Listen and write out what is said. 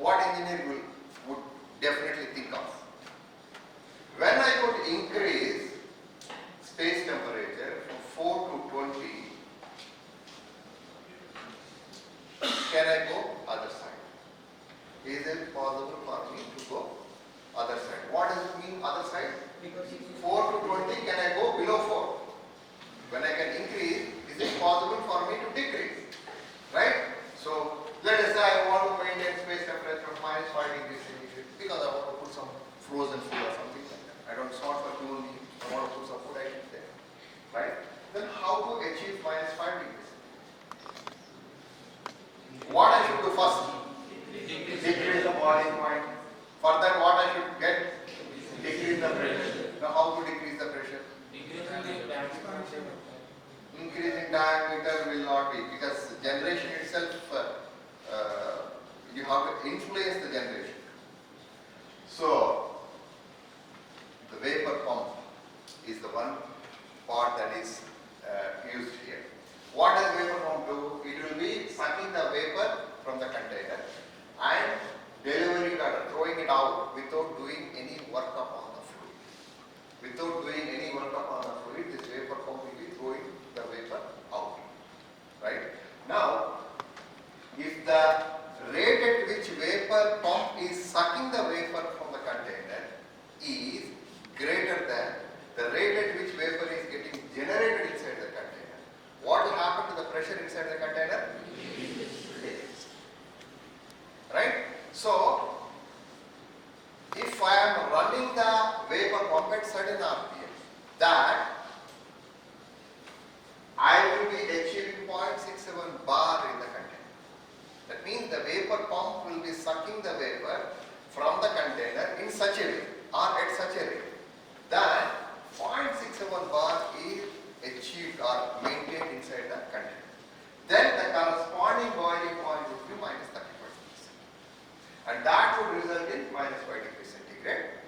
what engineer would definitely think of? When I could increase space temperature from 4 to 20, can I go other side? Is it possible for me to go other side? What does it mean other side? 4 to 20, can I go below 4? When I can increase, is it possible for me to decrease? Right? So let us say I want to maintain space temperature from -5 degrees centigrade because I want to put some frozen food or something like that. I don't sort for human beings. I want to put some food items there. Right? Then how to achieve -5 degrees? What I should do first? Decrease the boiling point. For that, what I should get? Decrease the pressure. Now, how to decrease the pressure? Increase in diameter will not be, because generation itself, you have to influence the generation. So, the vapor pump is the one part that is used here. What does vapor pump do? It will be sucking the vapor from the container and delivering it or throwing it out without doing any work upon the fluid. Without doing any work upon the fluid, this vapor pump will be throwing the vapor out. Right? Now, if the rate at which vapor pump is sucking the vapor from the container is greater than the rate at which vapor is getting generated inside the container, what will happen to the pressure inside the container? Right? So, if I am running the vapor pump at certain RPM, that I will be achieving 0.67 bar in the container. That means the vapor pump will be sucking the vapor from the container in such a way or at such a rate that 0.67 bar is achieved or maintained inside the container. Then the corresponding boiling point would be -35 degrees. And that would result in -5 degrees centigrade.